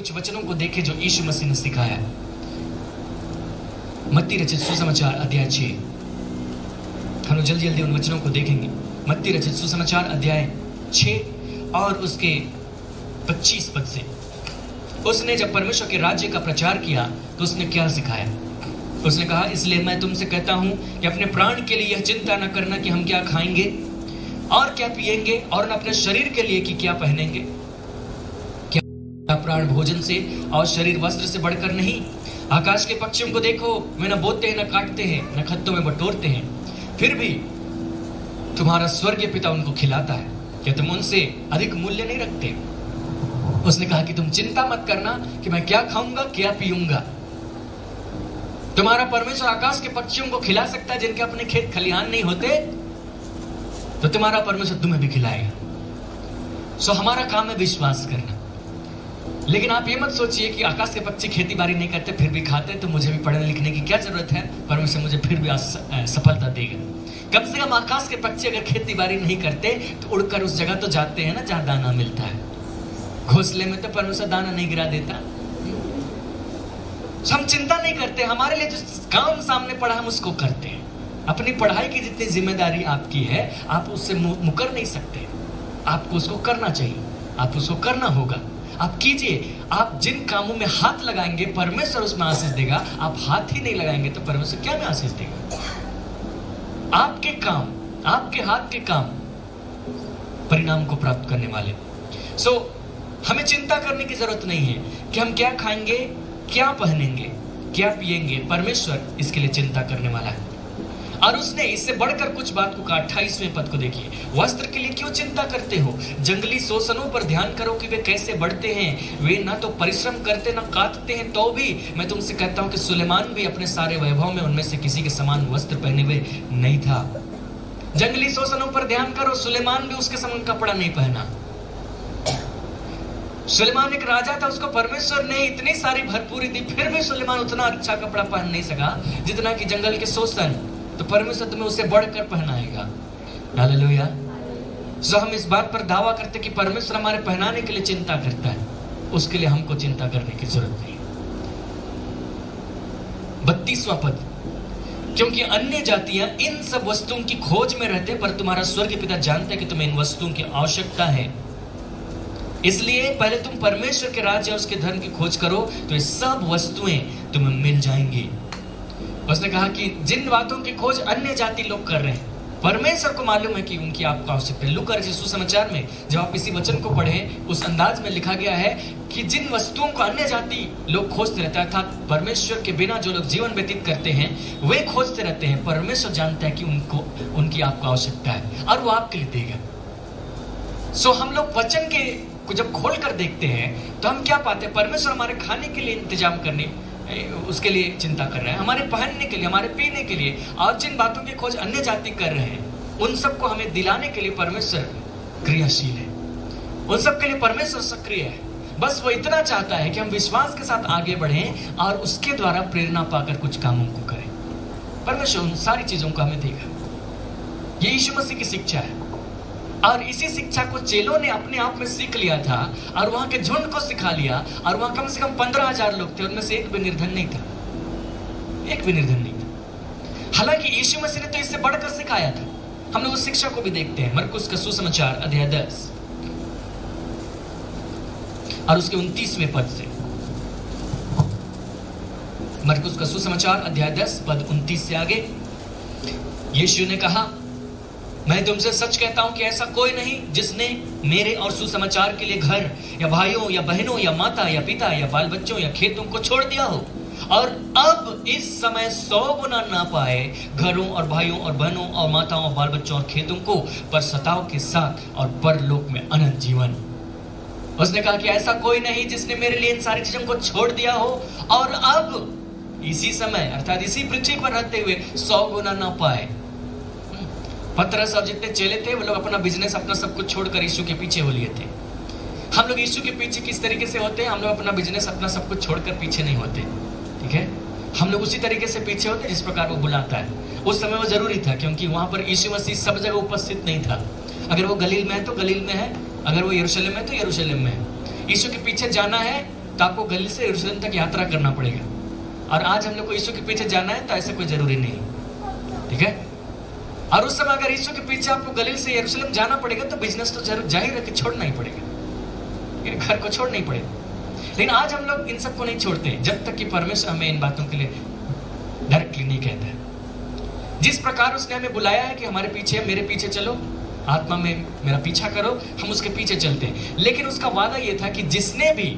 कुछ वचनों को देखें जो यीशु मसीह ने सिखाया। मत्ती रचित सुसमाचार अध्याय 6, हम लोग जल्दी जल्दी उन वचनों को देखेंगे। मत्ती रचित सुसमाचार अध्याय 6 और उसके 25 पद से। उसने जब परमेश्वर के राज्य का प्रचार किया तो उसने क्या सिखाया? उसने कहा, इसलिए मैं तुमसे कहता हूं कि अपने प्राण के लिए यह चिंता न करना कि हम क्या खाएंगे और क्या पिएंगे, और न अपने शरीर के लिए कि क्या पहनेंगे। क्या प्राण भोजन से और शरीर वस्त्र से बढ़कर नहीं? आकाश के पक्षियों को देखो, वे न बोते हैं, न काटते हैं, न खत्तों में बटोरते हैं, फिर भी तुम्हारा स्वर्गीय पिता उनको खिलाता है। क्या तुम उनसे अधिक मूल्य नहीं रखते? उसने कहा कि तुम चिंता मत करना कि मैं क्या खाऊंगा, क्या पीऊंगा। तुम्हारा परमेश्वर आकाश के पक्षियों को खिला सकता है जिनके अपने खेत खलिहान नहीं होते, तो तुम्हारा परमेश्वर तुम्हें भी खिलाएगा। सो हमारा काम है विश्वास करना। लेकिन आप ये मत सोचिए कि आकाश के पक्षी खेती बाड़ी नहीं करते फिर भी खाते, तो मुझे भी पढ़ने लिखने की क्या जरूरत है, परमेश्वर मुझे फिर भी सफलता देगा। कम से कम आकाश के पक्षी अगर खेती बाड़ी नहीं करते तो उड़कर उस जगह तो जाते हैं ना जहां दाना मिलता है। घोंसले में तो परमेश्वर दाना नहीं गिरा देता। हम चिंता नहीं करते, हमारे लिए जो काम सामने पड़ा हम उसको करते हैं। अपनी पढ़ाई की जितनी जिम्मेदारी आपकी है आप उससे मुकर नहीं सकते। आपको उसको करना चाहिए, आप उसको करना होगा, आप कीजिए। आप जिन कामों में हाथ लगाएंगे परमेश्वर उसमें आशीष देगा। आप हाथ ही नहीं लगाएंगे तो परमेश्वर क्या में आशीष देगा? आपके काम, आपके हाथ के काम परिणाम को प्राप्त करने वाले। सो हमें चिंता करने की जरूरत नहीं है कि हम क्या खाएंगे, क्या पहनेंगे, क्या पिएंगे। परमेश्वर इसके लिए चिंता करने वाला है। और उसने इससे बढ़कर कुछ बात को कहा। 28वें पद को देखिए, वस्त्र के लिए क्यों चिंता करते हो? जंगली शोषणों पर ध्यान करो कि वे कैसे बढ़ते हैं। वे ना तो परिश्रम करते ना काटते हैं, तो भी मैं तुमसे कहता हूं कि सुलेमान भी अपने सारे वैभव में उनमें से किसी के समान वस्त्र पहने हुए नहीं था। जंगली शोषणों पर ध्यान करो, सुलेमान भी उसके समान कपड़ा नहीं पहना। सुलेमान एक राजा था, उसको परमेश्वर ने इतनी सारी भरपूरी दी, फिर भी सुलेमान उतना अच्छा कपड़ा पहन नहीं सका जितना कि जंगल के शोषण। तो परमेश्वर तुम्हें उसे बढ़कर पहनाएगा। हालेलुया। सो हम इस बात पर दावा करते कि परमेश्वर हमारे पहनाने के लिए चिंता करता है, उसके लिए हमको चिंता करने की जरूरत नहीं। 32वां पद, क्योंकि अन्य जातियां इन सब वस्तुओं की खोज में रहते, पर तुम्हारा स्वर्गीय पिता जानता है कि तुम्हें इन वस्तुओं की आवश्यकता है। इसलिए पहले तुम परमेश्वर के राज्य और उसके धर्म की खोज करो तो ये सब वस्तुएं तुम्हें मिल जाएंगी। उसने कहा कि जिन बातों की खोज अन्य जाति लोग कर रहे हैं, परमेश्वर को मालूम है कि उनकी आपको आवश्यकता है। लूका रचित सुसमाचार में जब आप इसी वचन को पढ़ें, उस अंदाज में लिखा गया है कि जिन वस्तुओं को अन्य जाति लोग खोजते रहते हैं, अर्थात परमेश्वर के बिना जो लोग जीवन व्यतीत करते हैं वे खोजते रहते हैं, परमेश्वर जानता है कि उनको उनकी आपको आवश्यकता है और वो आपके लिए देगा। सो हम लोग वचन के को जब खोल कर देखते हैं तो हम क्या पाते हैं? परमेश्वर हमारे खाने के लिए इंतजाम करने उसके लिए चिंता कर रहे हैं, हमारे पहनने के लिए, हमारे पीने के लिए, और जिन बातों की खोज अन्य जाति कर रहे हैं उन सबको हमें दिलाने के लिए परमेश्वर क्रियाशील है। उन सब के लिए परमेश्वर सक्रिय है। बस वो इतना चाहता है कि हम विश्वास के साथ आगे बढ़ें और उसके द्वारा प्रेरणा पाकर कुछ कामों को करें। परमेश्वर उन सारी चीजों को हमें देगा। ये यीशु मसीह की शिक्षा है और इसी शिक्षा को चेलों ने अपने आप में सीख लिया था और वहां के झुंड को सिखा लिया। और वहां कम से कम 15,000 लोग थे, उनमें से एक भी निर्धन नहीं था, एक भी निर्धन नहीं था। हालांकि यीशु मसीह ने तो इससे बढ़कर सिखाया था। हम लोग उस शिक्षा को भी देखते हैं मरकुस का सुसमाचार अध्याय 10 और उसके 29वें पद से। मरकुस का सुसमाचार अध्याय 10 पद 29 से आगे यीशु ने कहा, मैं तुमसे सच कहता हूं कि ऐसा कोई नहीं जिसने मेरे और सुसमाचार के लिए घर या भाइयों या बहनों या माता या पिता या बाल बच्चों या खेतों को छोड़ दिया हो और अब इस समय 100 गुना ना पाए घरों और भाइयों और बहनों और माताओं और बाल बच्चों और खेतों को, पर सताव के साथ और परलोक में अनंत जीवन। उसने कहा कि ऐसा कोई नहीं जिसने मेरे लिए इन सारी चीजों को छोड़ दिया हो और अब इसी समय अर्थात इसी पृथ्वी पर रहते हुए 100 गुना ना पाए। पतरस और जितने चेले थे वो लोग अपना बिजनेस, अपना सब कुछ छोड़कर यीशु के पीछे हो लिए थे। हम लोग यीशु के पीछे किस तरीके से होते हैं? हम लोग अपना बिजनेस, अपना सब कुछ छोड़कर पीछे नहीं होते, ठीक है? हम लोग उसी तरीके से पीछे होते जिस प्रकार वो बुलाता है। उस समय वो जरूरी था क्योंकि वहां पर यीशु मसीह सब जगह उपस्थित नहीं था। अगर वो गलील में है तो गलील में है, अगर वो यरूशलेम में है तो यरूशलेम में है। यीशु के पीछे जाना है तो आपको गलील से यरूशलेम तक यात्रा करना पड़ेगा। और आज हम लोग को यीशु के पीछे जाना है तो ऐसा कोई जरूरी नहीं, ठीक है। और उस समय अगर यीशु के पीछे आपको गलील से यरूशलेम जाना पड़ेगा तो बिजनेस तो जरूर जाहिर है कि छोड़ना ही पड़ेगा, घर को छोड़ना ही पड़ेगा। लेकिन आज हम लोग इन सबको नहीं छोड़ते जब तक कि परमेश्वर हमें इन बातों के लिए डायरेक्टली नहीं कहता है। जिस प्रकार उसने हमें बुलाया है कि हमारे पीछे, मेरे पीछे चलो, आत्मा में मेरा पीछा करो, हम उसके पीछे चलते हैं। लेकिन उसका वादा यह था कि जिसने भी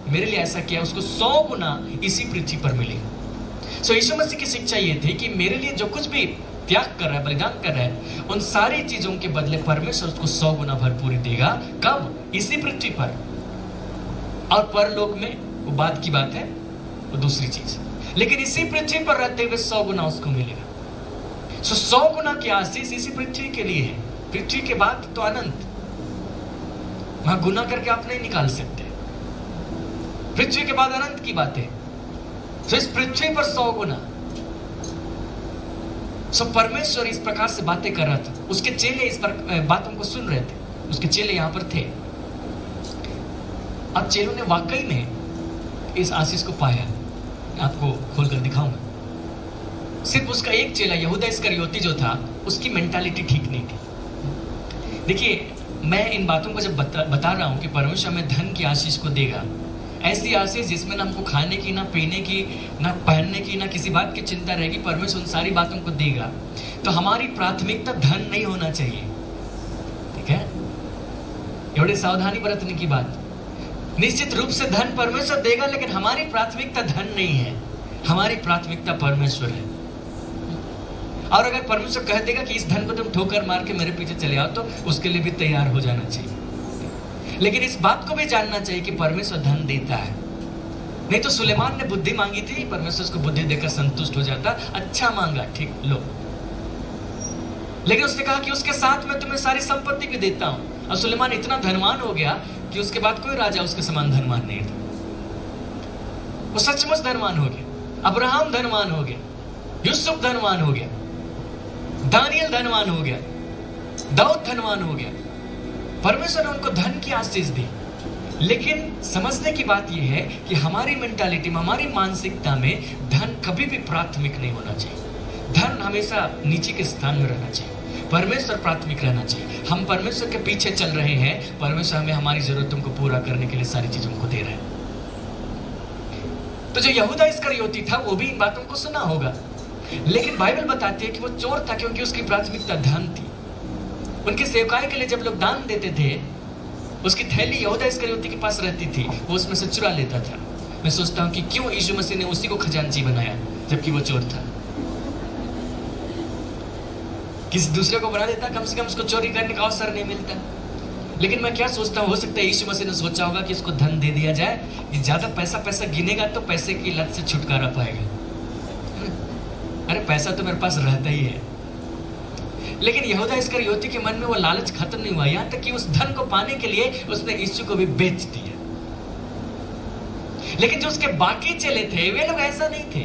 मेरे लिए ऐसा किया उसको 100 गुना इसी पृथ्वी पर मिलेगा। सो यीशु मसीह की शिक्षा ये थी कि मेरे लिए जो कुछ भी त्याग कर रहा है, बलिदान कर रहा है, उन सारी चीजों के बदले परमेश्वर उसको 100 गुना भरपूरी देगा। कब? इसी पृथ्वी पर। और परलोक में वो बात की बात है, वो दूसरी चीज। लेकिन इसी पृथ्वी पर रहते हुए 100 गुना उसको मिलेगा। सो 100 गुना की आशीष इसी पृथ्वी के लिए है। पृथ्वी के बाद तो अनंत, वहां गुना करके आप नहीं निकाल सकते। पृथ्वी के बाद अनंत की बात है। तो इस पृथ्वी पर 100 गुना। सो परमेश्वर इस प्रकार से बातें कर रहा था। उसके चेले इस पर बातों को सुन रहे थे। उसके चेले यहां पर थे। अब चेलों ने वाकई में इस आशीष को पाया। आपको खोलकर दिखाऊंगा। सिर्फ उसका एक चेला यहूदा इस्करियोती जो था, उसकी मेंटालिटी ठीक नहीं थी। देखिए, मैं इन बातों को जब बता रहा हूं कि परमेश्वर हमें धन की आशीष को देगा, ऐसी आशीष जिसमें ना हमको खाने की, ना पीने की, ना पहनने की, ना किसी बात की चिंता रहेगी, परमेश्वर उन सारी बातों को देगा, तो हमारी प्राथमिकता धन नहीं होना चाहिए, ठीक है। एवढे सावधानी बरतने की बात। निश्चित रूप से धन परमेश्वर देगा, लेकिन हमारी प्राथमिकता धन नहीं है, हमारी प्राथमिकता परमेश्वर है। और अगर परमेश्वर कह देगा कि इस धन को तुम ठोकर मार के मेरे पीछे चले आओ, तो उसके लिए भी तैयार हो जाना चाहिए। लेकिन इस बात को भी जानना चाहिए कि परमेश्वर धन देता है। नहीं तो सुलेमान ने बुद्धि मांगी थी, परमेश्वर उसको बुद्धि देकर संतुष्ट हो जाता। अच्छा मांगा, ठीक, लो। लेकिन उसने कहा कि उसके साथ मैं तुम्हें सारी संपत्ति भी देता हूं। और सुलेमान इतना धनवान हो गया कि उसके बाद कोई राजा उसके समान धनवान नहीं था। वो सचमुच धनवान हो गया। अब्राहम धनवान हो गया, यूसुफ धनवान हो गया, दानियल धनवान हो गया, दाऊद धनवान हो गया। परमेश्वर ने उनको धन की आशीष दी। लेकिन समझने की बात यह है कि हमारी मेंटालिटी में, हमारी मानसिकता में धन कभी भी प्राथमिक नहीं होना चाहिए। धन हमेशा नीचे के स्थान में रहना चाहिए। परमेश्वर प्राथमिक रहना चाहिए। हम परमेश्वर के पीछे चल रहे हैं, परमेश्वर हमें हमारी जरूरतों को पूरा करने के लिए सारी चीजों को दे रहे हैं। तो जो यहूदा इस्करियोती था, वो भी इन बातों को सुना होगा। लेकिन बाइबल बताती है कि वो चोर था, क्योंकि उसकी प्राथमिकता धन थी। उनके सेवकाई के लिए जब लोग दान देते थे, उसकी थैली यहूदा इस्करियोती के पास रहती थी, वो उसमें से चुरा लेता था। मैं सोचता हूं कि क्यों यीशु मसीह ने उसी को खजांची बनाया जबकि वो चोर था। किसी दूसरे को बना देता, कम से कम उसको चोरी करने का अवसर नहीं मिलता। लेकिन मैं क्या सोचता हूं, हो सकता है यीशु मसीह ने सोचा होगा कि इसको धन दे दिया जाए, ये ज्यादा पैसा गिनेगा तो पैसे की लत से छुटकारा पाएगा। अरे पैसा तो मेरे पास रहता ही है। लेकिन यहूदा इस्करियोती के मन में वो लालच खत्म नहीं हुआ, यहां तक कि उस धन को पाने के लिए उसने यीशु को भी बेच दिया। लेकिन जो उसके बाकी चेले थे, वे लोग ऐसा नहीं थे।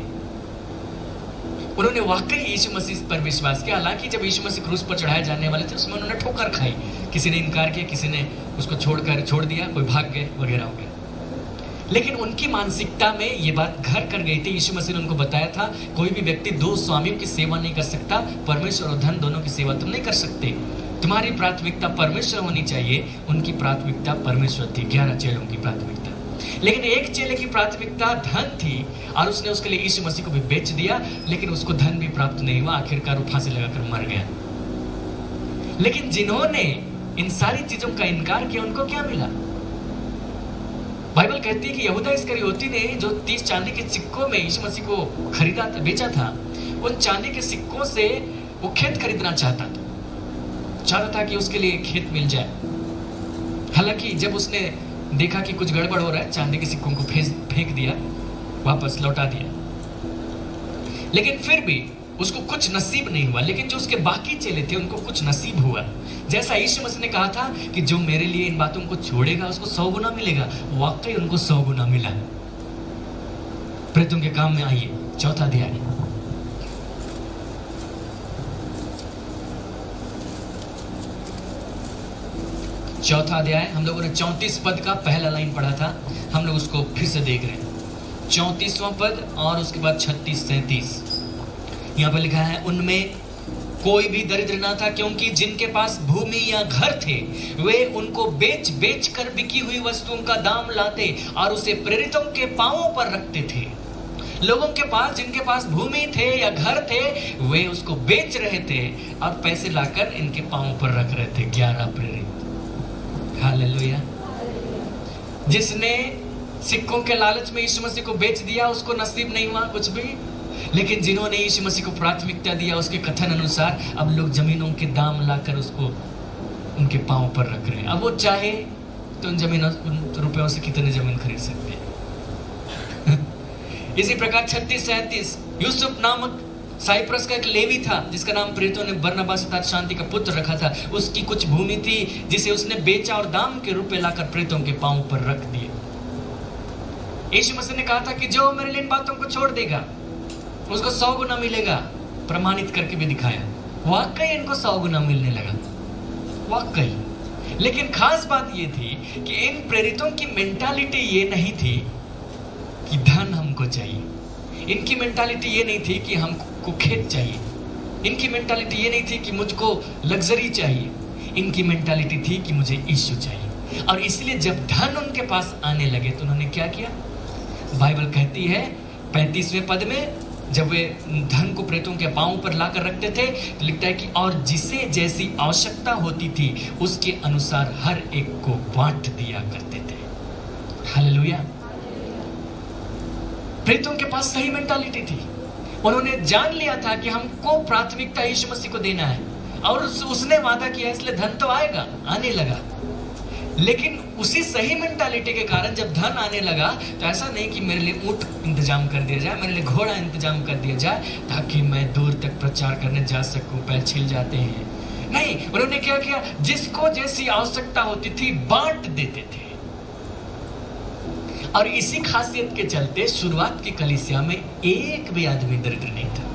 उन्होंने वाकई यीशु मसीह पर विश्वास किया। हालांकि जब यीशु मसीह क्रूस पर चढ़ाए जाने वाले थे, उसमें उन्होंने ठोकर खाई। किसी ने इनकार किया, किसी ने उसको छोड़ दिया, कोई भाग गए वगैरह हो गया। लेकिन उनकी मानसिकता में ये बात घर कर गई थी। यीशु मसीह ने उनको बताया था, कोई भी व्यक्ति 2 स्वामियों की सेवा नहीं कर सकता। परमेश्वर और धन दोनों की सेवा तुम नहीं कर सकते। तुम्हारी प्राथमिकता परमेश्वर होनी चाहिए। उनकी प्राथमिकता परमेश्वर थी, 11 चेलों की प्राथमिकता। लेकिन एक चेले की प्राथमिकता धन थी, और उसने उसके लिए यीशु मसीह को भी बेच दिया। लेकिन उसको धन भी प्राप्त नहीं हुआ, आखिरकार वो फांसी लगाकर मर गया। लेकिन जिन्होंने इन सारी चीजों का इनकार किया, उनको क्या मिला? बाइबल कहती है कि यहूदा इस्करियोती ने जो 30 चांदी के सिक्कों में यीशु मसीह को खरीदा था, बेचा था, उन चांदी के सिक्कों से वो खेत खरीदना चाहता था कि उसके लिए खेत मिल जाए। हालांकि जब उसने देखा कि कुछ गड़बड़ हो रहा है, चांदी के सिक्कों को फेंक दिया, वापस लौटा दिया। लेकिन फिर भी उसको कुछ नसीब नहीं हुआ। लेकिन जो उसके बाकी चेले थे, उनको कुछ नसीब हुआ। जैसा यीशु मसीह ने कहा था कि जो मेरे लिए इन बातों को छोड़ेगा उसको 100 गुना मिलेगा। वाकई उनको 100 गुना मिला। प्रेतों के काम में आइए, 4था अध्याय। चौथा अध्याय, हम लोगों ने 34 पद का पहला लाइन पढ़ा था, हम लोग उसको फिर से देख रहे हैं। 34वां पद और उसके बाद 36, 37 यहाँ पर लिखा है, उनमें कोई भी दरिद्र ना था, क्योंकि जिनके पास भूमि या घर थे वे उनको बेच बेच कर बिकी हुई वस्तुओं का दाम लाते और उसे प्रेरितों के पांवों पर रखते थे। लोगों के पास, जिनके पास भूमि थे या घर थे, वे उसको बेच रहे थे और पैसे लाकर इनके पांवों पर रख रहे थे। 11 प्रेरित। हालेलुया। जिसने सिक्कों के लालच में यीशु मसीह को बेच दिया उसको नसीब नहीं हुआ कुछ भी, लेकिन जिन्होंने यीशु मसीह को प्राथमिकता दिया, उसके कथन अनुसार अब लोग जमीनों के दाम लाकर उसको उनके पांव पर रख रहे हैं। अब वो चाहे तो उन जमीनों, उन रुपयों से कितने जमीन खरीद सकते हैं। इसी प्रकार 36, 37 यूसुफ नामक साइप्रस का एक लेवी था, जिसका नाम प्रेरितों ने बरनबास अर्थात शांति का पुत्र रखा था। उसकी कुछ भूमि थी जिसे उसने बेचा और दाम के रुपए लाकर प्रेरितों के पांव पर रख दिए। यीशु मसीह ने कहा था कि जो मेरे लिए इन बातों को छोड़ देगा उसको 100 गुना मिलेगा। प्रमाणित करके भी दिखाया, वाकई इनको 100 गुना मिलने लगा, वाकई। लेकिन खास बात ये थी कि इन प्रेरितों की मेंटालिटी ये नहीं थी कि धन हमको चाहिए। इनकी मेंटालिटी ये नहीं थी कि हमको खेत चाहिए। इनकी मेंटालिटी ये नहीं थी कि मुझको लग्जरी चाहिए। इनकी मेंटालिटी थी कि मुझे यीशु चाहिए। और इसलिए जब धन उनके पास आने लगे तो उन्होंने क्या किया? बाइबल कहती है 35वें पद में, जब वे धन को प्रेतों के पांवों पर लाकर रखते थे तो लिखता है कि और जिसे जैसी आवश्यकता होती थी उसके अनुसार हर एक को बांट दिया करते थे। हालेलुया। प्रेतों के पास सही मेंटालिटी थी। उन्होंने जान लिया था कि हमको प्राथमिकता यीशु मसीह को देना है, और उसने वादा किया, इसलिए धन तो आएगा, आने लगा। लेकिन उसी सही मेंटालिटी के कारण जब धन आने लगा तो ऐसा नहीं कि मेरे लिए ऊंट इंतजाम कर दिया जाए, मेरे लिए घोड़ा इंतजाम कर दिया जाए ताकि मैं दूर तक प्रचार करने जा सकूं, पैर छिल जाते हैं। नहीं, उन्होंने क्या किया? जिसको जैसी आवश्यकता होती थी बांट देते थे। और इसी खासियत के चलते शुरुआत की कलीसिया में एक भी आदमी दरिद्र नहीं था।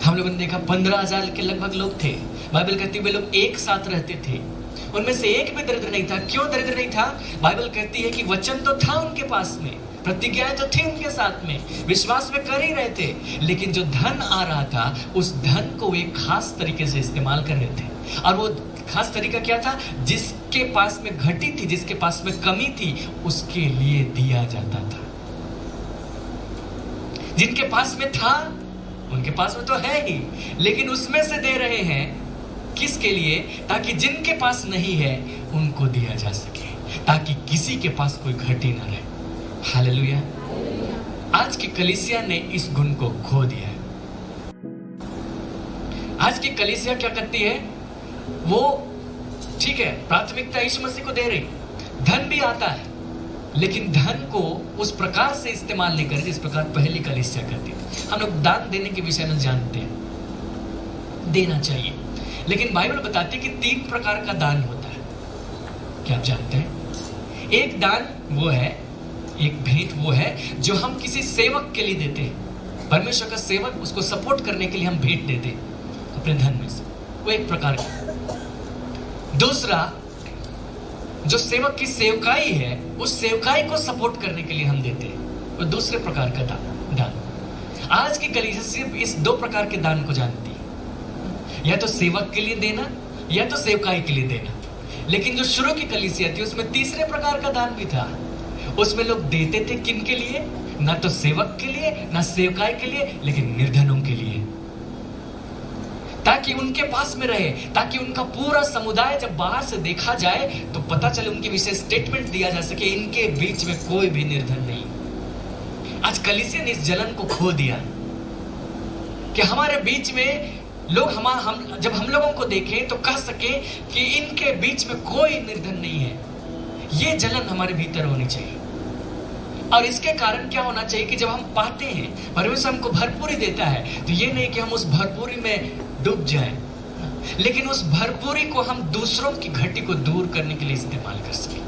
हम लोगों ने देखा 15,000 के लगभग लोग थे। बाइबल कहती है वे लोग एक साथ रहते थे, उनमें से एक भी दरिद्र नहीं था। क्यों दरिद्र नहीं था? बाइबल कहती है कि वचन तो था उनके पास में, प्रतिज्ञाएं तो थी उनके साथ में, विश्वास में कर ही रहे थे, लेकिन जो धन आ रहा था उस धन को वे खास तरीके से इस्तेमाल कर रहे थे। और वो खास तरीका क्या था? जिसके पास में घटी थी, जिसके पास में कमी थी, उसके लिए दिया जाता था। जिनके पास में था उनके पास में तो है ही, लेकिन उसमें से दे रहे हैं किसके लिए? ताकि जिनके पास नहीं है उनको दिया जा सके, ताकि किसी के पास कोई घटी ना रहे। हालेलुया। आज की कलीसिया ने इस गुण को खो दिया है। आज की कलीसिया क्या करती है? वो ठीक है, प्राथमिकता यीशु मसीह को दे रही, धन भी आता है, लेकिन धन को उस प्रकार से इस्तेमाल नहीं कर रही जिस प्रकार पहली कलीसिया करती थी। हम लोग दान देने के विषय में जानते हैं, देना चाहिए, लेकिन बाइबल बताती है कि 3 प्रकार का दान होता है। क्या आप जानते हैं? एक दान वो है, एक भेंट वो है जो हम किसी सेवक के लिए देते हैं। परमेश्वर का सेवक, उसको सपोर्ट करने के लिए हम भेंट देते हैं अपने धन में से, वो एक प्रकार का। दूसरा, जो सेवक की सेवकाई है, उस सेवकाई को सपोर्ट करने के लिए हम देते हैं, वो दूसरे प्रकार का दान। आज की कलीसिया सिर्फ इस 2 प्रकार के दान को जानती है, या तो सेवक के लिए देना या तो सेवकाई के लिए देना। लेकिन जो शुरू की कलीसिया थी उसमें तीसरे प्रकार का दान भी था। उसमें लोग देते थे किन के लिए? ना तो सेवक के लिए, ना सेवकाई के लिए, लेकिन निर्धनों के लिए, ताकि उनके पास में रहे, ताकि उनका पूरा समुदाय जब बाहर से देखा जाए तो पता चले, उनके विषय स्टेटमेंट दिया जा सके, इनके बीच में कोई भी निर्धन नहीं। आज कलीसिया ने इस जलन को खो दिया कि हमारे बीच में लोग जब हम लोगों को देखें तो कह सके कि इनके बीच में कोई निर्धन नहीं है। ये जलन हमारे भीतर होनी चाहिए। और इसके कारण क्या होना चाहिए कि जब हम पाते हैं परमेश्वर हमको भरपूरी देता है, तो ये नहीं कि हम उस भरपूरी में डूब जाएं, लेकिन उस भरपूरी को हम दूसरों की घटी को दूर करने के लिए इस्तेमाल कर सकें।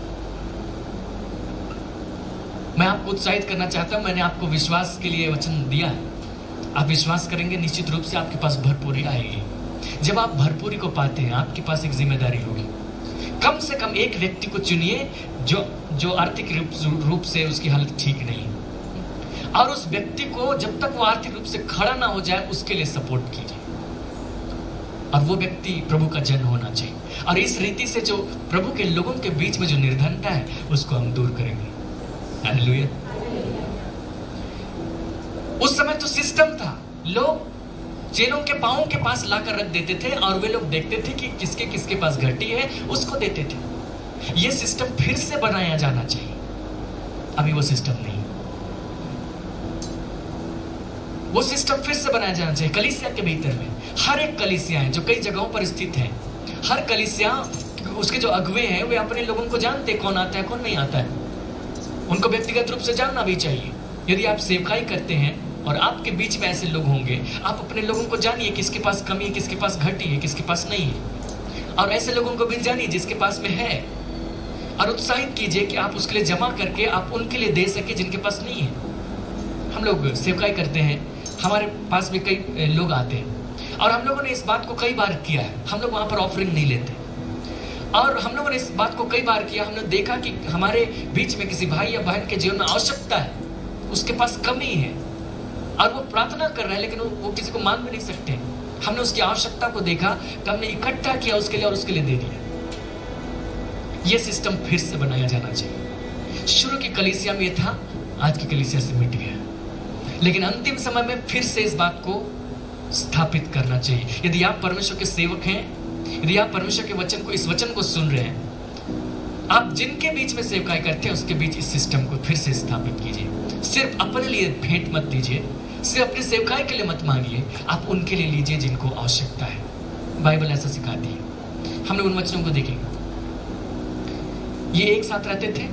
मैं आपको उत्साहित करना चाहता हूं। मैंने आपको विश्वास के लिए वचन दिया है, आप विश्वास करेंगे, निश्चित रूप से आपके पास भरपूरी आएगी। जब आप भरपूरी को पाते हैं, आपके पास एक जिम्मेदारी होगी। कम से कम एक व्यक्ति को चुनिए जो आर्थिक रूप से उसकी हालत ठीक नहीं, और उस व्यक्ति को जब तक वो आर्थिक रूप से खड़ा ना हो जाए उसके लिए सपोर्ट कीजिए, और वो व्यक्ति प्रभु का जन होना चाहिए। और इस रीति से जो प्रभु के लोगों के बीच में जो निर्धनता है उसको हम दूर करेंगे। हालेलुया। उस समय तो सिस्टम था, लोग चेलों के पांवों के पास लाकर रख देते थे और वे लोग देखते थे कि किसके किसके पास घटी है उसको देते थे। यह सिस्टम फिर से बनाया जाना चाहिए, अभी वो सिस्टम नहीं, वो सिस्टम फिर से बनाया जाना चाहिए। कलीसिया के भीतर में हर एक कलीसिया है जो कई जगहों पर स्थित है, हर कलीसिया उसके जो अगुवे हैं वे अपने लोगों को जानते हैं कौन आता है कौन नहीं आता है, उनको व्यक्तिगत रूप से जानना भी चाहिए। यदि आप सेवकाई करते हैं और आपके बीच में ऐसे लोग होंगे, आप अपने लोगों को जानिए किसके पास कमी है, किसके पास घटी है, किसके पास नहीं है, और ऐसे लोगों को भी जानिए जिसके पास में है, और उत्साहित कीजिए कि आप उसके लिए जमा करके आप उनके लिए दे सके जिनके पास नहीं है। हम लोग सेवकाई करते हैं, हमारे पास भी कई लोग आते हैं और हम लोगों ने इस बात को कई बार किया है, हम लोग वहाँ पर ऑफरिंग नहीं लेते, और हम लोगों ने इस बात को कई बार किया। हमने देखा कि हमारे बीच में किसी भाई या बहन के जीवन में आवश्यकता है, उसके पास कमी है और वो प्रार्थना कर रहे हैं लेकिन वो किसी को मांग भी नहीं सकते। हमने उसकी आवश्यकता को देखा तो हमने इकट्ठा किया उसके लिए और उसके लिए दे दिया। ये सिस्टम फिर से बनाया जाना चाहिए। शुरू की कलीसिया में ये था, आज की कलीसिया से मिट गया, लेकिन अंतिम समय में फिर से इस बात को स्थापित करना चाहिए। यदि आप परमेश्वर के सेवक हैं, यदि आप परमेश्वर के वचन को, इस वचन को सुन रहे हैं, आप जिनके बीच में सेवकाई करते हैं उसके बीच इस सिस्टम को फिर से स्थापित कीजिए। सिर्फ अपने लिए भेंट मत दीजिए, सिर्फ अपनी सेवकाई के लिए मत मांगिए, आप उनके लिए लीजिए जिनको आवश्यकता है। बाइबल ऐसा सिखाती है। हम लोग उन वचनों को देखेंगे। ये एक साथ रहते थे,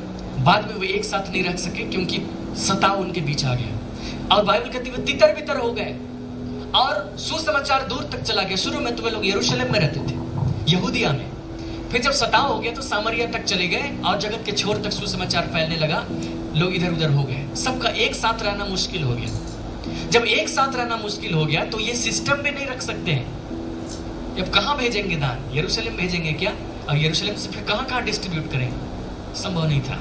बाद में वे एक साथ नहीं रख सके क्योंकि सताव उनके बीच आ गया, और बाइबल कहती है तितर बितर हो गए और सुसमाचार दूर तक चला गया। शुरू में तो वे लोग यरूशलेम में रहते थे, यहूदिया में, फिर जब सताव हो गया तो सामरिया तक चले गए और जगत के छोर तक सुसमाचार फैलने लगा, लोग इधर उधर हो गए, सबका एक साथ रहना मुश्किल हो गया। जब एक साथ रहना मुश्किल हो गया तो ये सिस्टम में नहीं रख सकते हैं। अब कहां भेजेंगे दान? यरूशलेम भेजेंगे क्या? और यरूशलेम से फिर कहां कहां डिस्ट्रीब्यूट करेंगे? संभव नहीं था।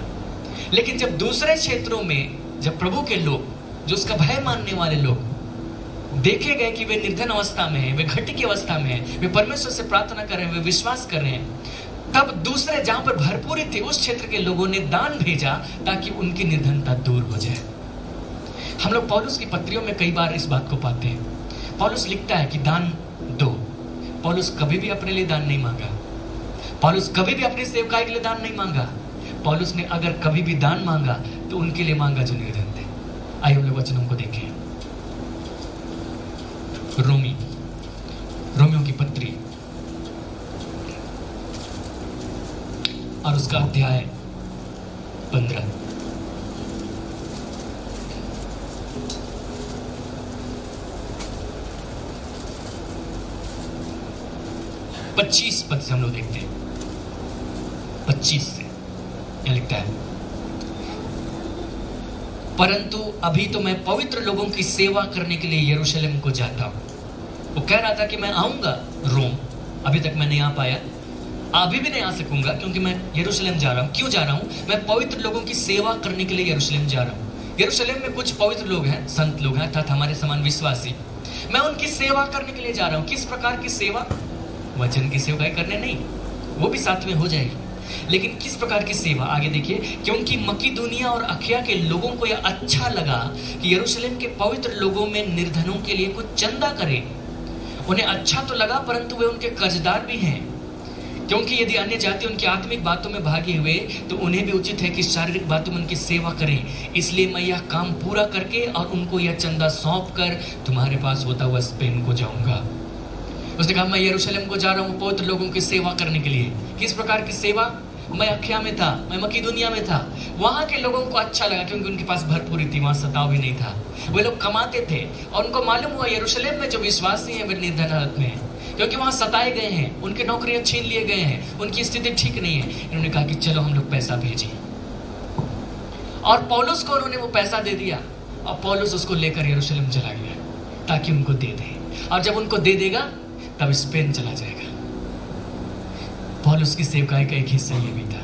लेकिन जब दूसरे क्षेत्रों में, जब प्रभु के लोग, जो उसका भय मानने वाले लोग देखे गए कि वे निर्धन अवस्था में हैं, वे घटी की अवस्था में हैं, वे परमेश्वर से प्रार्थना कर रहे हैं, वे विश्वास कर रहे हैं, तब दूसरे जहां पर भरपूरी थी उस क्षेत्र के लोगों ने दान भेजा ताकि उनकी निर्धनता दूर हो जाए। हम लोग पौलुस की पत्रियों में कई बार इस बात को पाते हैं। पौलुस लिखता है कि दान दो। पौलुस कभी भी अपने लिए दान नहीं मांगा, पौलुस कभी भी अपनी सेवकाई के लिए दान नहीं मांगा। पौलुस ने अगर कभी भी दान मांगा तो उनके लिए मांगा जो निर्धन थे। आइए हम लोग वचनों को देखें। रोमियों की पत्री और उसका अध्याय 15। पच्चीस पद से हम लोग देखते हैं। 25 से यह लिखता है, परंतु अभी तो मैं पवित्र लोगों की सेवा करने के लिए यरूशलेम को जाता हूं। वो कह रहा था कि मैं आऊंगा रोम, अभी तक मैं नहीं आ पाया, अभी भी नहीं आ सकूंगा क्योंकि मैं यरूशलेम जा रहा हूं। क्यों जा रहा हूं? मैं पवित्र लोगों की सेवा करने के लिए यरूशलेम जा रहा हूं। यरूशलेम में कुछ पवित्र लोग हैं, संत लोग हैं, अर्थात हमारे समान विश्वासी। मैं उनकी सेवा करने के लिए जा रहा हूं। किस प्रकार की सेवा? वचन की सेवा करने नहीं, वो भी साथ में हो जाएगी, लेकिन किस प्रकार की सेवा? आगे देखिए, क्योंकि मकीदुनिया और अखिया के लोगों को यह अच्छा लगा कि यरूशलेम के पवित्र लोगों में निर्धनों के लिए कुछ चंदा करें। उन्हें अच्छा तो लगा, परंतु वे उनके कर्जदार भी हैं, क्योंकि यदि अन्य जाति उनकी आत्मिक बातों में भागी हुए तो उन्हें भी उचित है कि शारीरिक बातों में उनकी सेवा करें। इसलिए मैं यह काम पूरा करके और उनको यह चंदा सौंप कर तुम्हारे पास होता हुआ स्पेन को जाऊंगा। उसने कहा, मैं यरूशलेम को जा रहा हूँ पवित्र लोगों की सेवा करने के लिए। किस प्रकार की सेवा? मैं अखिया में था, मैं मकीदुनिया में था, वहां के लोगों को अच्छा लगा क्योंकि उनके पास भरपूरी थी, वहां सताव भी नहीं था, वे लोग कमाते थे, और उनको मालूम हुआ यरूशलेम में जो विश्वासी हैं वे निर्धन हालत में हैं क्योंकि वहां सताए गए हैं, उनकी नौकरियां छीन लिए गए हैं, उनकी स्थिति ठीक नहीं है। इन्होंने कहा कि चलो हम लोग पैसा भेजें, और पौलुस को उन्होंने वो पैसा दे दिया, और पौलुस उसको लेकर यरूशलेम चला गया ताकि उनको दे दे, और जब उनको दे देगा तब स्पेन चला जाएगा। पौलुस की सेवकाई का एक हिस्सा ये भी था,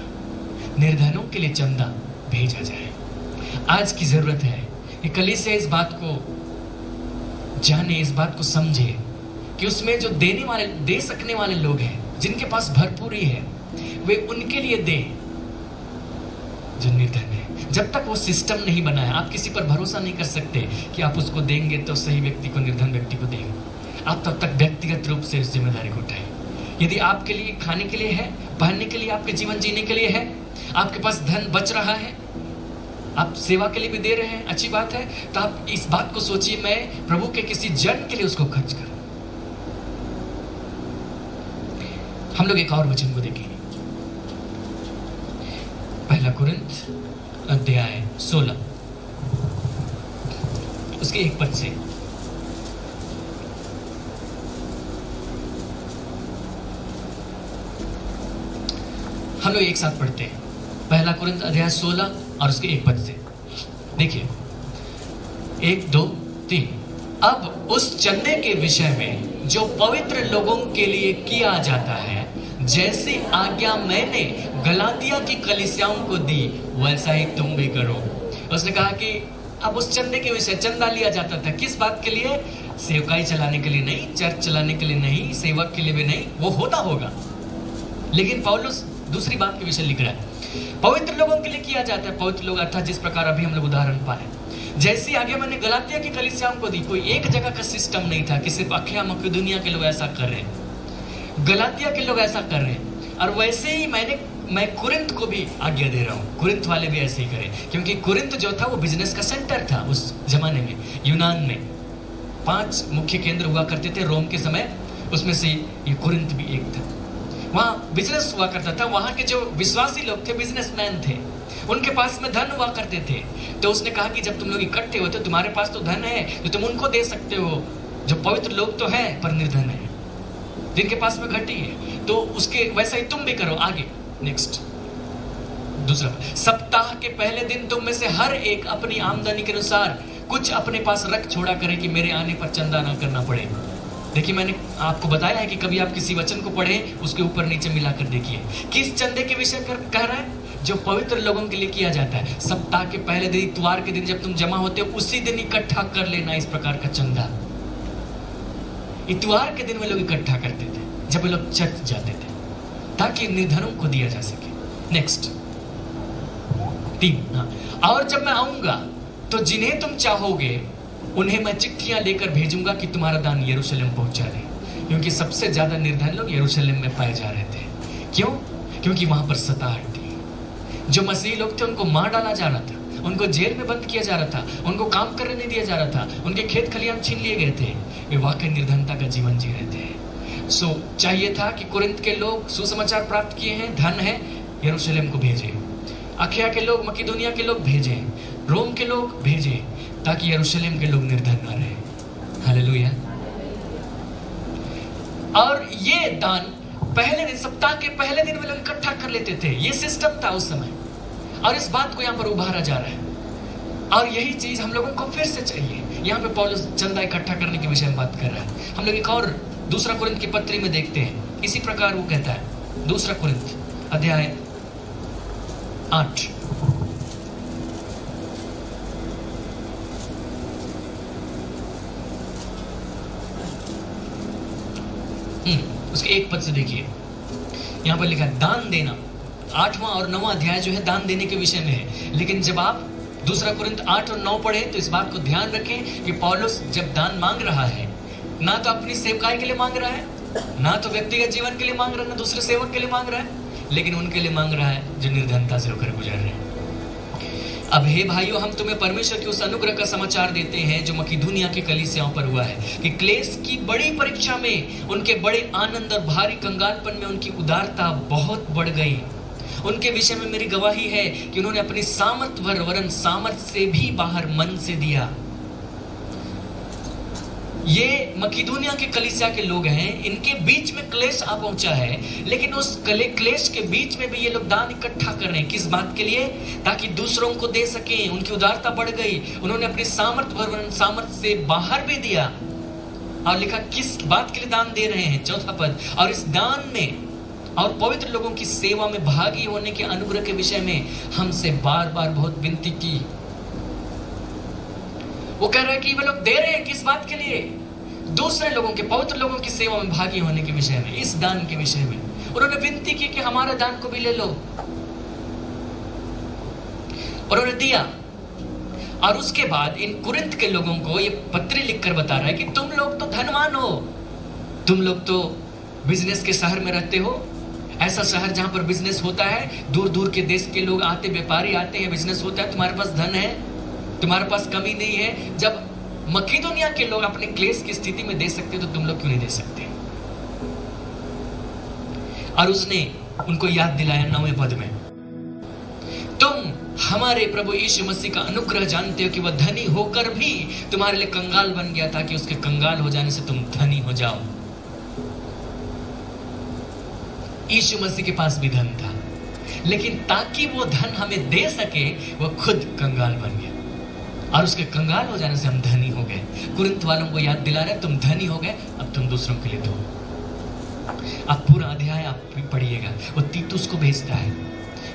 निर्धनों के लिए चंदा भेजा जाए। आज की जरूरत है कि कलीसिया इस बात को जाने, इस बात को समझे कि उसमें जो देने वाले, दे सकने वाले लोग हैं, जिनके पास भरपूरी है, वे उनके लिए दे जो निर्धन है। जब तक वो सिस्टम नहीं बना है, आप किसी पर भरोसा नहीं कर सकते कि आप उसको देंगे तो सही व्यक्ति को, निर्धन व्यक्ति को देंगे। आप तब तक व्यक्तिगत रूप से इस जिम्मेदारी को उठाएं। यदि आपके लिए खाने के लिए है, पहनने के लिए, आपके जीवन जीने के लिए है, आपके पास धन बच रहा है, आप सेवा के लिए भी दे रहे हैं, अच्छी बात है, तो आप इस बात को सोचिए, मैं प्रभु के किसी जन के लिए उसको खर्च करूं। हम लोग एक और वचन को देखेंगे, पहला कुरिन्थ अध्याय 16 उसके 1 पद से। हम लोग एक साथ पढ़ते हैं, पहला कुरिन्थ अध्याय 16 और उसके 1 पद से। देखिए 1 2 3। अब उस चंदे के विषय में जो पवित्र लोगों के लिए किया जाता है, जैसी आज्ञा मैंने गलातिया की कलीसियाओं को दी, वैसा ही तुम भी करो। उसने कहा कि अब उस चंदे के विषय, चंदा लिया जाता था किस बात के लिए? सेवकाई चलाने के लिए नहीं, चर्च चलाने के लिए नहीं, सेवक के लिए भी नहीं, वो होता होगा, लेकिन पौलुस दूसरी बात के विषय लिख रहा है। पवित्र लोगों के लिए किया जाता है, पवित्र लोग अर्थात जिस प्रकार अभी हम लोग उदाहरण पाए, जैसी आगे मैंने गलातिया की कलीसियाओं को दी। कोई एक जगह का सिस्टम नहीं था कि सिर्फ अखया मकिदुनिया के लोग ऐसा कर रहे हैं, गलातिया के लोग ऐसा कर रहे हैं, और वैसे ही मैं कुरिन्थ को भी आज्ञा दे रहा हूँ, कुरिन्थ वाले भी ऐसे ही करें, क्योंकि कुरिन्थ जो था वो बिजनेस का सेंटर था उस जमाने में। यूनान में 5 मुख्य केंद्र हुआ करते थे रोम के समय, उसमें से ये कुरिन्थ भी एक था। वहाँ बिजनेस हुआ करता था, वहाँ के जो विश्वासी लोग थे, बिजनेसमैन थे, उनके पास में धन हुआ करते थे। तो उसने कहा कि जब तुम लोग इकट्ठे होते हो, तुम्हारे पास तो धन है, तो तुम उनको दे सकते हो जो पवित्र लोग तो हैं पर निर्धन है, जिनके पास में घटी है, तो उसके वैसा ही तुम भी करो। आगे नेक्स्ट दूसरा, सप्ताह के पहले दिन तुम में से हर एक अपनी आमदनी के अनुसार कुछ अपने पास रख छोड़ा करे कि मेरे आने पर चंदा ना करना पड़े। देखिए मैंने आपको बताया है कि कभी आप किसी वचन को पढ़ें, उसके ऊपर नीचे मिलाकर देखिए किस चंदे के विषय कह रहा है, जो पवित्र लोगों के लिए किया जाता है। सप्ताह के पहले दिन, इतवार के दिन जब तुम जमा होते हो, उसी दिन इकट्ठा कर लेना इस प्रकार का चंदा। इतवार के दिन वे लोग इकट्ठा करते थे जब वे लोग चर्च जाते थे, ताकि निर्धनों को दिया जा सके। नेक्स्ट 3, और जब मैं आऊंगा तो जिन्हें तुम चाहोगे उन्हें मैं चिट्ठियां लेकर भेजूंगा कि तुम्हारा दान यरूशलेम पहुंचा दे, क्योंकि सबसे ज्यादा निर्धन लोग यरूशलेम में पाए जा रहे थे। क्यों? क्योंकि वहां पर सताहट थी। जो मसीही लोग थे उनको मार डाला जा रहा था, उनको जेल में बंद किया जा रहा था, उनको काम करने नहीं दिया जा रहा था, उनके खेत खलियान छीन लिए गए थे, वे वाकई निर्धनता का जीवन जी रहे थे। सो चाहिए था कि कुरिन्थ के लोग सुसमाचार प्राप्त किए हैं, धन है, यरूशलेम को भेजे, अखया के लोग, मकिदुनिया के लोग भेजे, रोम के लोग भेजे, ताकि यरूशलेम के लोग निर्धन ना रहे। हालेलुया। और ये दान पहले दिन, सप्ताह के पहले दिन वे लोग इकट्ठा कर लेते थे, ये सिस्टम था उस समय, और इस बात को यहाँ पर उभारा जा रहा है, और यही चीज हम लोगों को फिर से चाहिए। यहाँ पे पौलुस चंदा इकट्ठा करने के विषय में बात कर रहा है। हम लोग एक और दूसरा कुरिन्थ की पत्री में देखते हैं, इसी प्रकार वो कहता है, दूसरा कुरिन्थ अध्याय 8 उसके 1 पद से देखिए, यहां पर लिखा है दान देना। 8वां और 9वां अध्याय जो है दान देने के विषय में है, लेकिन जब आप दूसरा कुरिन्थ 8 और 9 पढ़े तो इस बात को ध्यान रखें कि पौलुस जब दान मांग रहा है, ना तो अपनी सेवकाई के लिए मांग रहा है, ना तो व्यक्तिगत जीवन के लिए मांग रहा है, ना दूसरे सेवक के लिए मांग रहा है, लेकिन उनके लिए मांग रहा है जो निर्धनता से होकर गुजर रहे हैं। अब हे भाइयों, हम तुम्हें परमेश्वर के उस अनुग्रह का समाचार देते हैं जो मकिदुनिया की कलीसियाओं पर हुआ है, कि क्लेश की बड़ी परीक्षा में उनके बड़े आनंद और भारी कंगालपन में उनकी उदारता बहुत बढ़ गई। उनके विषय में मेरी गवाही है कि उन्होंने अपनी सामर्थ भर, वरन सामर्थ से भी बाहर मन से दिया। ये मकिदुनिया के कलीसिया के लोग हैं, इनके बीच में क्लेश आ पहुंचा है, लेकिन उस क्लेश के बीच में भी ये लोग दान इकट्ठा कर रहे हैं। किस बात के लिए? ताकि दूसरों को दे सकें। उनकी उदारता बढ़ गई, उन्होंने अपनी सामर्थ से बाहर भी दिया। और लिखा किस बात के लिए दान दे रहे हैं, 4था पद, और इस दान में और पवित्र लोगों की सेवा में भागी होने के अनुग्रह के विषय में हमसे बार बार बहुत विनती की। वो कह रहा है कि वे लोग दे रहे हैं किस बात के लिए? दूसरे लोगों के, पवित्र लोगों की सेवा में भागी होने के विषय में, इस दान के विषय में उन्होंने विनती की कि हमारे दान को भी ले लो। उन्होंने दिया। और उसके बाद इन कुरिन्थ के लोगों को ये पत्री लिखकर बता रहा है कि तुम लोग तो धनवान हो, तुम लोग तो बिजनेस के शहर में रहते हो, ऐसा शहर जहां पर बिजनेस होता है, दूर दूर के देश के लोग आते, व्यापारी आते हैं, बिजनेस होता है, तुम्हारे पास धन है, तुम्हारे पास कमी नहीं है। जब मकिदुनिया के लोग अपने क्लेश की स्थिति में दे सकते तो तुम लोग क्यों नहीं दे सकते? और उसने उनको याद दिलाया 9वें पद में, तुम हमारे प्रभु यीशु मसीह का अनुग्रह जानते हो कि वह धनी होकर भी तुम्हारे लिए कंगाल बन गया ताकि उसके कंगाल हो जाने से तुम धनी हो जाओ। यीशु मसीह के पास भी धन था, लेकिन ताकि वो धन हमें दे सके वो खुद कंगाल बन गया और उसके कंगाल हो जाने से हम धनी हो गए। कुरिन्थ वालों को याद दिला रहे, तुम धनी हो गए, अब तुम दूसरों के लिए दो। अब पूरा अध्याय आप पढ़िएगा। वो तीतुस को भेजता है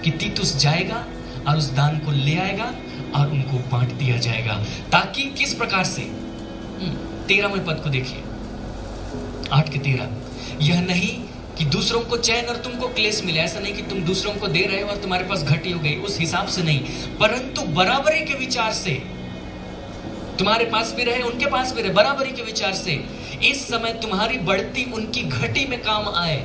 कि तीतुस जाएगा और उस दान को ले आएगा और उनको बांट दिया जाएगा, ताकि किस प्रकार से 13वें पद को देखिए, 8 के 13, यह नहीं कि दूसरों को चैन और तुमको क्लेश मिले। ऐसा नहीं कि तुम दूसरों को दे रहे हो और तुम्हारे पास घटी हो गई, उस हिसाब से नहीं, परंतु बराबरी के विचार से तुम्हारे पास भी रहे, उनके पास भी रहे, बराबरी के विचार से। इस समय तुम्हारी बढ़ती उनकी घटी में काम आए।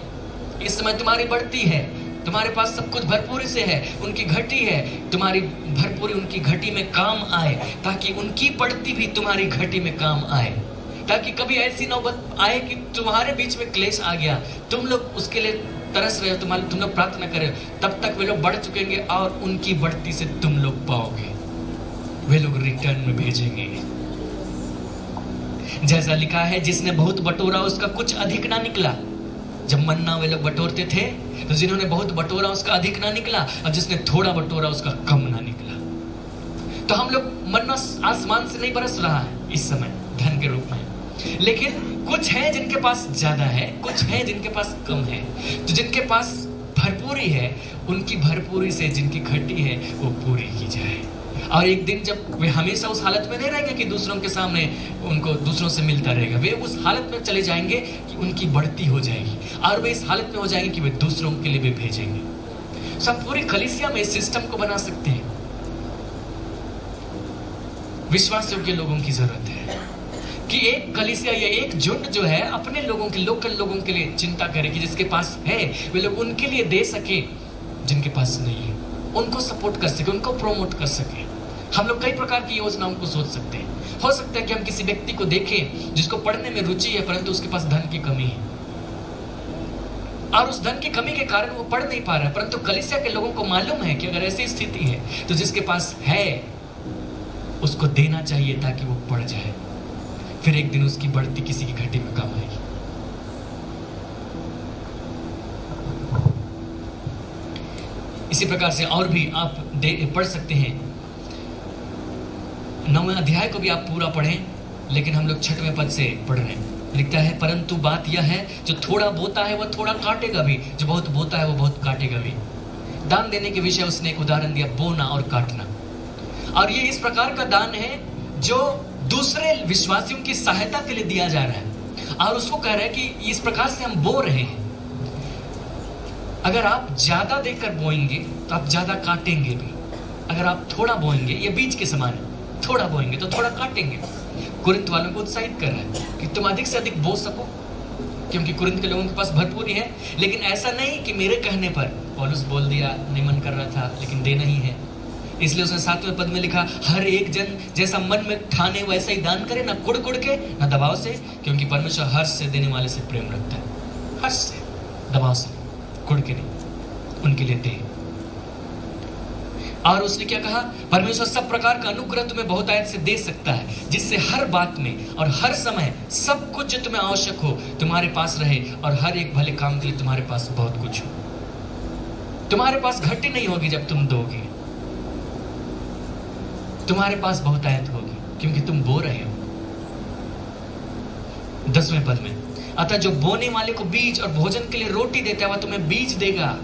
इस समय तुम्हारी बढ़ती है, तुम्हारे पास सब कुछ भरपूरी से है, उनकी घटी है, तुम्हारी भरपूरी उनकी घटी में काम आए, ताकि उनकी बढ़ती भी तुम्हारी घटी में काम आए, ताकि कभी ऐसी नौबत आए कि तुम्हारे बीच में क्लेश आ गया, तुम लोग उसके लिए तरस रहे हो, तुम लोग प्रार्थना कर रहे हो, तब तक वे लोग बढ़ चुकेंगे और उनकी बढ़ती से तुम लोग पाओगे, वे लोग रिटर्न में भेजेंगे। जैसा लिखा है, जिसने बहुत बटोरा उसका कुछ अधिक ना निकला। जब मन्ना वे लोग बटोरते थे तो जिन्होंने बहुत बटोरा उसका अधिक ना निकला, और जिसने थोड़ा बटोरा उसका कम ना निकला। तो हम लोग मन्ना आसमान से नहीं बरस रहा है इस समय धन के रूप में, लेकिन कुछ है जिनके पास ज्यादा है, कुछ है जिनके पास कम है। तो जिनके पास भरपूरी है उनकी भरपूरी से जिनकी घटी है वो पूरी की जाए। और एक दिन जब वे हमेशा उस हालत में नहीं रहेंगे कि दूसरों के सामने उनको दूसरों से मिलता रहेगा, वे उस हालत में चले जाएंगे कि उनकी बढ़ती हो जाएगी, और वे इस हालत में हो जाएंगे कि वे दूसरों के लिए भी भेजेंगे। सब पूरी कलीसिया में इस सिस्टम को बना सकते हैं। विश्वास योग्य लोगों की जरूरत है कि एक कलीसिया या एक झुंड जो है अपने लोगों के, लोकल लोगों के लिए चिंता करे कि जिसके पास है वे लोग उनके लिए दे सके, जिनके पास नहीं है उनको सपोर्ट कर सके, उनको प्रोमोट कर सके। हम लोग कई प्रकार की योजनाओं को सोच सकते हैं। हो सकता है कि हम किसी व्यक्ति को देखें जिसको पढ़ने में रुचि है, परंतु उसके पास धन की कमी है, और उस धन की कमी के कारण वो पढ़ नहीं पा रहा है, परंतु कलीसिया के लोगों को मालूम है कि अगर ऐसी स्थिति है तो जिसके पास है उसको देना चाहिए ताकि वो पढ़ जाए, फिर एक दिन उसकी बढ़ती किसी की घटी में काम आएगी। इसी प्रकार से और भी आप पढ़ सकते हैं। 9वें अध्याय को भी आप पूरा पढ़ें, लेकिन हम लोग 6वें पद से पढ़ रहे हैं। लिखता है, परंतु बात यह है जो थोड़ा बोता है वह थोड़ा काटेगा भी, जो बहुत बोता है वह बहुत काटेगा भी। दान देने के विषय उसने एक उदाहरण दिया, बोना और काटना। और ये इस प्रकार का दान है जो दूसरे विश्वासियों की सहायता के लिए दिया जा रहा है, और उसको कह रहा है कि इस प्रकार से हम बो रहे हैं। अगर आप ज्यादा देकर बोएंगे तो आप ज्यादा काटेंगे भी, अगर आप थोड़ा बोएंगे, ये बीज के समान है, थोड़ा बोएंगे तो थोड़ा काटेंगे। कुरिन्थ वालों को उत्साहित कर रहा है कि तुम अधिक से अधिक बो सको, क्योंकि कुरिन्थ के लोगों के पास भरपूरी है। लेकिन ऐसा नहीं कि मेरे कहने पर पौलुस बोल दिया, नहीं मन कर रहा था लेकिन देना ही है, इसलिए उसने 7वें पद में लिखा, हर एक जन जैसा मन में ठाने वैसा ही दान करे, ना कुड़ कुड़ के ना दबाव से, क्योंकि परमेश्वर हर्ष से देने वाले से प्रेम रखता है। हर्ष से, दबाव से, कुड़ के नहीं, उनके लिए दे। और उसने क्या कहा, परमेश्वर सब प्रकार का अनुग्रह तुम्हें बहुतायत से दे सकता है, जिससे हर बात में और हर समय सब कुछ जो तुम्हें आवश्यक हो तुम्हारे पास रहे, और हर एक भले काम के लिए तुम्हारे पास बहुत कुछ हो। तुम्हारे पास घटी नहीं होगी जब तुम दोगे, तुम्हारे पास बहुतायत होगी क्योंकि तुम बो रहे हो। 10वें पद में, अतः जो बोने वाले को बीज और भोजन के लिए रोटी देता है वह तुम्हें बीज देगा।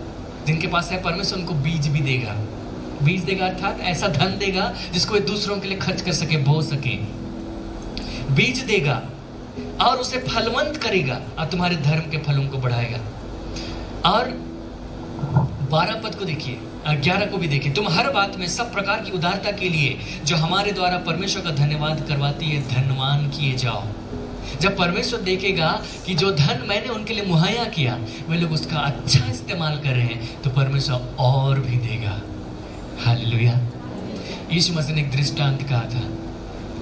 जिनके पास है परमेश्वर उनको बीज भी देगा। बीज देगा अर्थात ऐसा धन देगा जिसको वे दूसरों के लिए खर्च कर सके, बो सके। बीज देगा और उसे फलवंत करेगा और तुम्हारे धर्म के फलों को बढ़ाएगा। और 12 पद को देखिए, 11 को भी देखिए। तुम हर बात में सब प्रकार की उदारता के लिए जो हमारे द्वारा परमेश्वर का धन्यवाद करवाती है धनवान किए जाओ। जब परमेश्वर देखेगा कि जो धन मैंने उनके लिए मुहैया किया वे लोग उसका अच्छा इस्तेमाल कर रहे हैं तो परमेश्वर और भी देगा। हालेलुया। यीशु मसीह ने एक दृष्टांत कहा था।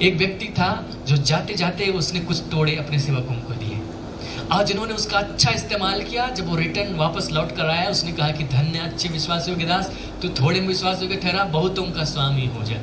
एक व्यक्ति था जो जाते जाते उसने कुछ तोड़े अपने सेवकों को दिए और जिन्होंने उसका अच्छा इस्तेमाल किया, जब वो रिटर्न वापस लौट कर आया उसने कहा कि धन्य अच्छे विश्वासियों के दास, तू थोड़े में विश्वास योग्य ठहरा, बहुतों का स्वामी हो जाए।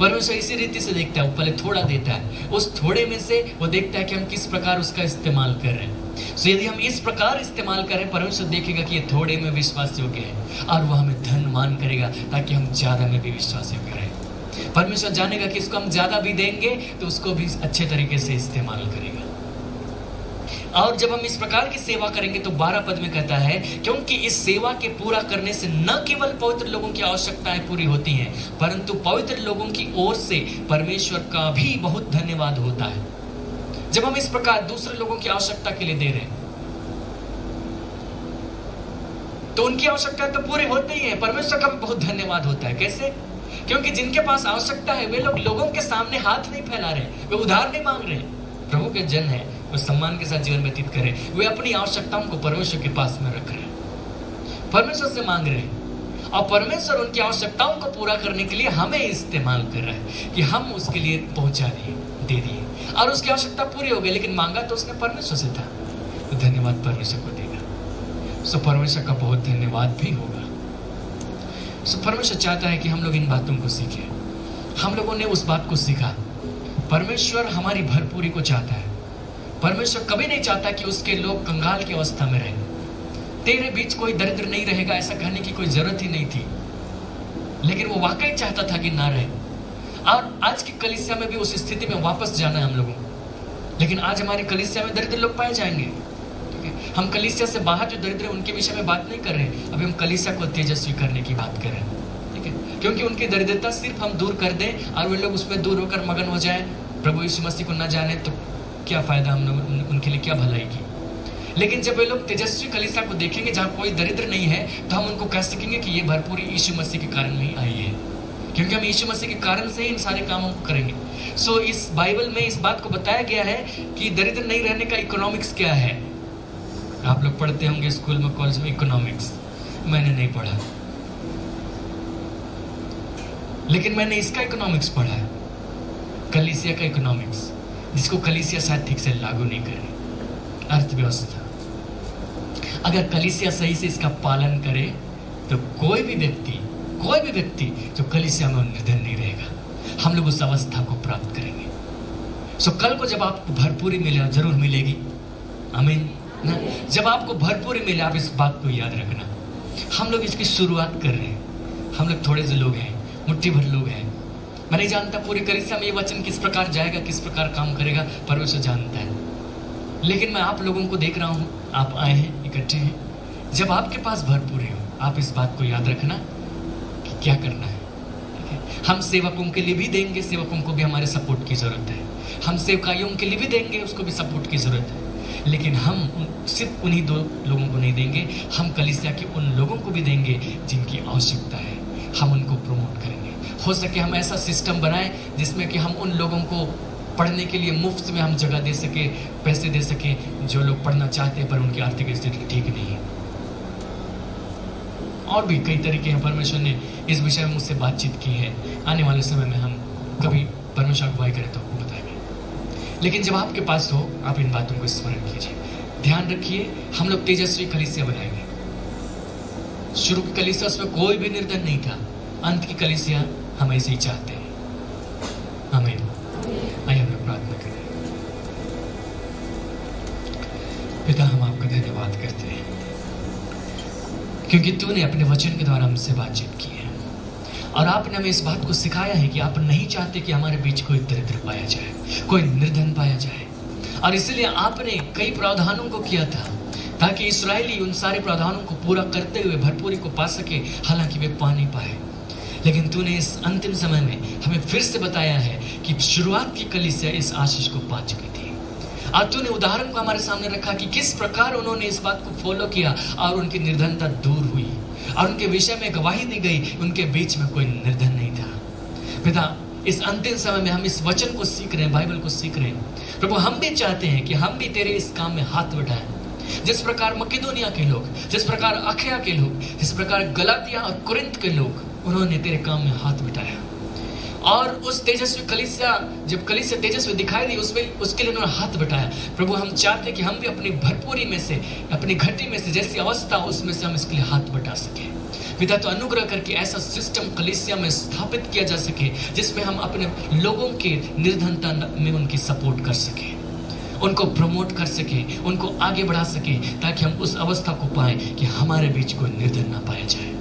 परमेश्वर इसी रीति से देखता है, वो पहले थोड़ा देता है, उस थोड़े में से वो देखता है कि हम किस प्रकार उसका इस्तेमाल कर रहे हैं। तो यदि हम इस प्रकार इस्तेमाल करें परमेश्वर देखेगा कि ये थोड़े में विश्वास योग्य है और वो हमें धनवान करेगा ताकि हम ज्यादा में भी विश्वास योग्य रहें। परमेश्वर जानेगा कि इसको हम ज्यादा भी देंगे तो उसको भी अच्छे तरीके से इस्तेमाल करेगा। और जब हम इस प्रकार की सेवा करेंगे तो 12 पद में कहता है, क्योंकि इस सेवा के पूरा करने से न केवल पवित्र लोगों की आवश्यकताएं पूरी होती हैं परंतु पवित्र लोगों की ओर से परमेश्वर का भी बहुत धन्यवाद होता है। जब हम इस प्रकार दूसरे लोगों की आवश्यकता के लिए दे रहे हैं तो उनकी आवश्यकता तो पूरी होती ही है, परमेश्वर का भी बहुत धन्यवाद होता है। कैसे? क्योंकि जिनके पास आवश्यकता है वे लोग लोगों के सामने हाथ नहीं फैला रहे, वे उधार नहीं मांग रहे। प्रभु के जन है, वो सम्मान के साथ जीवन व्यतीत करें, वे अपनी आवश्यकताओं को परमेश्वर के पास में रख रहे हैं, परमेश्वर से मांग रहे हैं और परमेश्वर उनकी आवश्यकताओं को पूरा करने के लिए हमें इस्तेमाल कर रहा है कि हम उसके लिए पहुंचा दिए, दे दिए और उसकी आवश्यकता पूरी हो गई। लेकिन मांगा तो उसने परमेश्वर से था, तो धन्यवाद परमेश्वर को देगा। सो परमेश्वर का बहुत धन्यवाद भी होगा। सो परमेश्वर चाहता है कि हम लोग इन बातों को सीखें। हम लोगों ने उस बात को सीखा, परमेश्वर हमारी भरपूरी को चाहता है। परमेश्वर कभी नहीं चाहता कि उसके लोग कंगाल की अवस्था में रहें। तेरे बीच कोई दरिद्र नहीं रहेगा ऐसा कहने की कोई जरूरत ही नहीं थी, लेकिन वो वाकई चाहता था कि ना रहे। और आज की कलीसिया में भी उस स्थिति में वापस जाना है हम लोगों को। लेकिन आज हमारी कलीसिया में दरिद्र लोग पाए जाएंगे, ठीक है। हम कलीसिया से बाहर जो दरिद्र उनके विषय में बात नहीं कर रहे, अभी हम कलीसिया को तेजस्वी करने की बात कर रहे हैं, ठीक है। क्योंकि उनकी दरिद्रता सिर्फ हम दूर कर दें और वे लोग उसमें दूर होकर मगन हो जाए, प्रभु यीशु मसीह को न जाने तो क्या फायदा, हम लोग उनके लिए क्या भलाई की। लेकिन जब वे लोग तेजस्वी कलीसिया को देखेंगे जहाँ कोई दरिद्र नहीं है तो हम उनको कह सकेंगे कि ये भरपूरी यीशु मसीह के कारण ही आई है, क्योंकि हम यीशु मसीह के कारण से ही इन सारे कामों को करेंगे। सो इस बाइबल में इस बात को बताया गया है कि दरिद्र नहीं रहने का इकोनॉमिक्स क्या है। आप लोग पढ़ते होंगे स्कूल में, कॉलेज में इकोनॉमिक्स, मैंने नहीं पढ़ा, लेकिन मैंने इसका इकोनॉमिक्स पढ़ा है, कलीसिया का इकोनॉमिक्स, जिसको कलीसिया शायद ठीक से लागू नहीं कर रही। अर्थव्यवस्था, अगर कलीसिया सही से इसका पालन करे तो कोई भी व्यक्ति जो कलीसिया में निर्धन नहीं रहेगा, हम लोग उस अवस्था को प्राप्त करेंगे। सो कल को जब आपको भरपूरी मिले, जरूर मिलेगी, आमीन ना। जब आपको भरपूरी मिले आप इस बात को याद रखना, हम लोग इसकी शुरुआत कर रहे हैं। हम लोग थोड़े से लोग हैं, मुट्ठी भर लोग हैं। मैं नहीं जानता पूरी कलीसिया में ये वचन किस प्रकार जाएगा, किस प्रकार काम करेगा, परमेश्वर जानता है। लेकिन मैं आप लोगों को देख रहा हूँ, आप आए हैं, इकट्ठे हैं। जब आपके पास भरपूरी हो आप इस बात को याद रखना कि क्या करना है, ठीक है। हम सेवकों के लिए भी देंगे, सेवकों को भी हमारे सपोर्ट की जरूरत है। हम सेवकाइयों के लिए भी देंगे, उसको भी सपोर्ट की जरूरत है। लेकिन हम सिर्फ उन्हीं 2 लोगों को नहीं देंगे, हम कलीसिया के उन लोगों को भी देंगे जिनकी आवश्यकता है, हम उनको प्रमोट करेंगे। हो सके हम ऐसा सिस्टम बनाएं जिसमें कि हम उन लोगों को पढ़ने के लिए मुफ्त में हम जगह दे सके, पैसे दे सके, जो लोग पढ़ना चाहते हैं पर उनकी आर्थिक स्थिति ठीक नहीं है। और भी कई तरीके हैं, परमेश्वर ने इस विषय में मुझसे बातचीत की है। आने वाले समय में हम कभी परमेश्वर अगुवाई करें तो आपको बताएंगे। लेकिन जब आपके पास हो आप इन बातों को स्मरण कीजिए, ध्यान रखिए। हम लोग तेजस्वी कलीसिया बनाएंगे। शुरू की कलीसिया उसमें कोई भी निर्धन नहीं था, अंत की कलीसिया हम ऐसे ही चाहते हैं। आमीन। आइए हम लोग प्रार्थना करें। पिता, हम आपका धन्यवाद करते हैं क्योंकि तूने अपने वचन के द्वारा हमसे बातचीत की है और आपने हमें इस बात को सिखाया है कि आप नहीं चाहते कि हमारे बीच कोई दरिद्र पाया जाए, कोई निर्धन पाया जाए। और इसलिए आपने कई प्रावधानों को किया था ताकि इस्राएली उन सारे प्रावधानों को पूरा करते हुए भरपूरी को पा सके, हालांकि वे पा नहीं पाए। लेकिन तूने इस अंतिम समय में हमें फिर से बताया है कि शुरुआत की कलीसिया इस आशीष को पा चुकी थी। आज तूने उदाहरण को हमारे सामने रखा कि किस प्रकार उन्होंने इस बात को फॉलो किया और उनकी निर्धनता दूर हुई और उनके विषय में गवाही दी गई, उनके बीच में कोई निर्धन नहीं था। पिता, इस अंतिम समय में हम इस वचन को सीख रहे हैं, बाइबल को सीख रहे हैं। प्रभु, हम भी चाहते हैं कि हम भी तेरे इस काम में हाथ बढ़ाएं। जिस प्रकार मकिदुनिया के लोग, जिस प्रकार अखया के लोग, जिस प्रकार गलातिया और कुरिन्थ के लोग, उन्होंने तेरे काम में हाथ बढ़ाया और उस तेजस्वी कलीसिया, जब कलीसिया तेजस्वी दिखाई दी, उसमें उसके लिए उन्होंने हाथ बढ़ाया। प्रभु, हम चाहते हैं कि हम भी अपनी भरपूरी में से, अपनी घटी में से, जैसी अवस्था उसमें से हम इसके लिए हाथ बढ़ा सके। पिता, तो अनुग्रह करके ऐसा सिस्टम कलीसिया में स्थापित किया जा सके जिसमें हम अपने लोगों के निर्धनता में उनकी सपोर्ट कर सके, उनको प्रमोट कर सके, उनको आगे बढ़ा सके, ताकि हम उस अवस्था को पाएं कि हमारे बीच कोई निर्धन ना पाया जाए।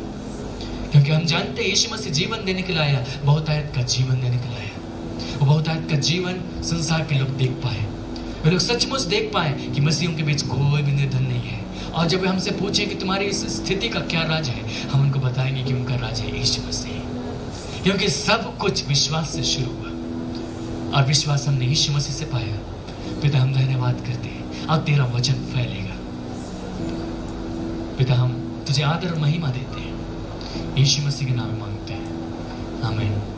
क्योंकि हम जानते हैं यीशु मसीह जीवन देने के लिए आया, बहुतायत का जीवन देने के लिए आया। वो बहुतायत का जीवन संसार के लोग देख पाए, वे लोग सचमुच देख पाए कि मसीहों के बीच कोई भी निर्धन नहीं है। और जब वे हमसे पूछे कि तुम्हारी इस स्थिति का क्या राज है, हम उनको बताएंगे कि उनका राज है यीशु मसीह। क्योंकि सब कुछ विश्वास से शुरू हुआ और विश्वास हमने यीशु मसीह से पाया। पिता, हम धन्यवाद करते हैं और तेरा वचन फैलेगा। पिता, हम तुझे आदर और महिमा देते हैं, यीशु मसीह के नाम में मांगते हैं, आमीन।